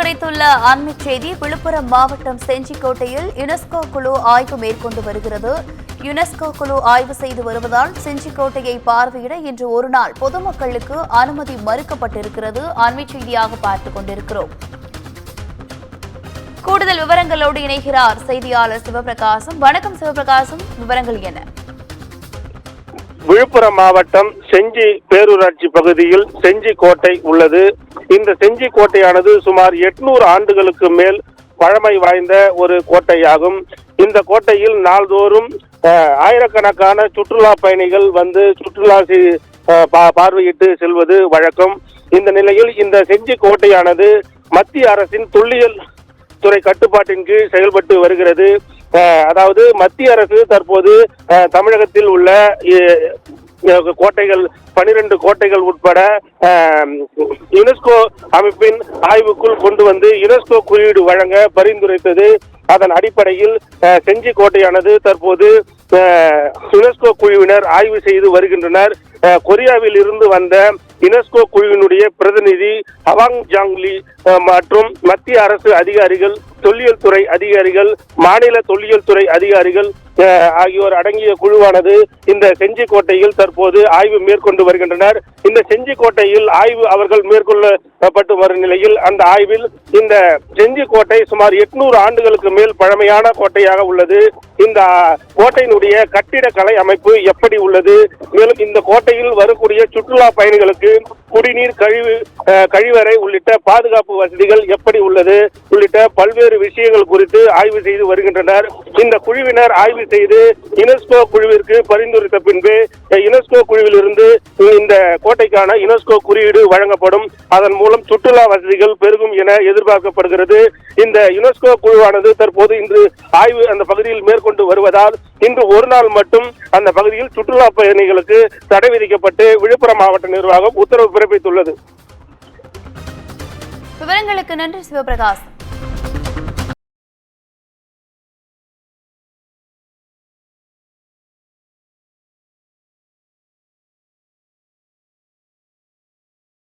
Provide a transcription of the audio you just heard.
குறித்துள்ள அண்மை செய்தி. விழுப்புரம் மாவட்டம் செஞ்சிக்கோட்டையில் யுனெஸ்கோ குழு ஆய்வு மேற்கொண்டு வருகிறது. யுனெஸ்கோ குழு ஆய்வு செய்து வருவதால் செஞ்சிக்கோட்டையை பார்வையிட இன்று ஒருநாள் பொதுமக்களுக்கு அனுமதி மறுக்கப்பட்டிருக்கிறது. அண்மை செய்தியாக பார்த்துக் கொண்டிருக்கிறோம். கூடுதல் விவரங்களோடு இணைகிறார் செய்தியாளர் சிவபிரகாசம். வணக்கம் சிவபிரகாசம், விவரங்கள் என்ன? விழுப்புரம் மாவட்டம் செஞ்சி பேரூராட்சி பகுதியில் செஞ்சி கோட்டை உள்ளது. இந்த செஞ்சி கோட்டையானது சுமார் 800 ஆண்டுகளுக்கு மேல் பழமை வாய்ந்த ஒரு கோட்டையாகும். இந்த கோட்டையில் நாள்தோறும் ஆயிரக்கணக்கான சுற்றுலா பயணிகள் வந்து சுற்றுலா பார்வையிட்டு செல்வது வழக்கம். இந்த நிலையில் இந்த செஞ்சி கோட்டையானது மத்திய அரசின் தொல்லியல் துறை கட்டுப்பாட்டின் கீழ் செயல்பட்டு வருகிறது. அதாவது மத்திய அரசு தற்போது தமிழகத்தில் உள்ள கோட்டைகள் 12 கோட்டைகள் உட்பட யுனெஸ்கோ அமைப்பின் ஆய்வுக்குள் கொண்டு வந்து யுனெஸ்கோ குறியீடு வழங்க பரிந்துரைத்தது. அதன் அடிப்படையில் செஞ்சி கோட்டையானது தற்போது யுனெஸ்கோ குழுவினர் ஆய்வு செய்து வருகின்றனர். கொரியாவில் இருந்து வந்த யுனெஸ்கோ குழுவினுடைய பிரதிநிதி ஹவாங் ஜாங்லி மற்றும் மத்திய அரசு அதிகாரிகள், தொல்லியல் துறை அதிகாரிகள், மாநில தொல்லியல் துறை அதிகாரிகள் ஆகியோர் அடங்கிய குழுவானது இந்த செஞ்சி கோட்டையில் தற்போது ஆய்வு மேற்கொண்டு வருகின்றனர். இந்த செஞ்சி கோட்டையில் ஆய்வு அவர்கள் மேற்கொள்ளப்பட்டு வரும் நிலையில் அந்த ஆய்வில் இந்த செஞ்சி கோட்டை சுமார் 800 ஆண்டுகளுக்கு மேல் பழமையான கோட்டையாக உள்ளது. இந்த கோட்டையினுடைய கட்டிடக்கலை அமைப்பு எப்படி உள்ளது, மேலும் இந்த கோட்டையில் வரக்கூடிய சுற்றுலா பயணிகளுக்கு குடிநீர், கழிவறை உள்ளிட்ட பாதுகாப்பு வசதிகள் எப்படி உள்ளது உள்ளிட்ட பல்வேறு விஷயங்கள் குறித்து ஆய்வு செய்து வருகின்றனர். இந்த குழுவினர் ஆய்வு செய்து யுனெஸ்கோ குழுவிற்கு பரிந்துரைத்த பின்பு யுனெஸ்கோ குழுவில் இருந்து இந்த கோட்டைக்கான யுனெஸ்கோ குறியீடு வழங்கப்படும். அதன் மூலம் சுற்றுலா வசதிகள் பெருகும் என எதிர்பார்க்கப்படுகிறது. இந்த யுனெஸ்கோ குழுவானது தற்போது இன்று ஆய்வு அந்த பகுதியில் மேற்கொண்டு வருவதால் இன்று ஒரு நாள் மட்டும் அந்த பகுதியில் சுற்றுலா பயணிகளுக்கு தடை விதிக்கப்பட்டு விழுப்புரம் மாவட்ட நிர்வாகம் உத்தரவு பிறப்பித்துள்ளது. விவரங்களுக்கு நன்றி சிவபிரகாசம்.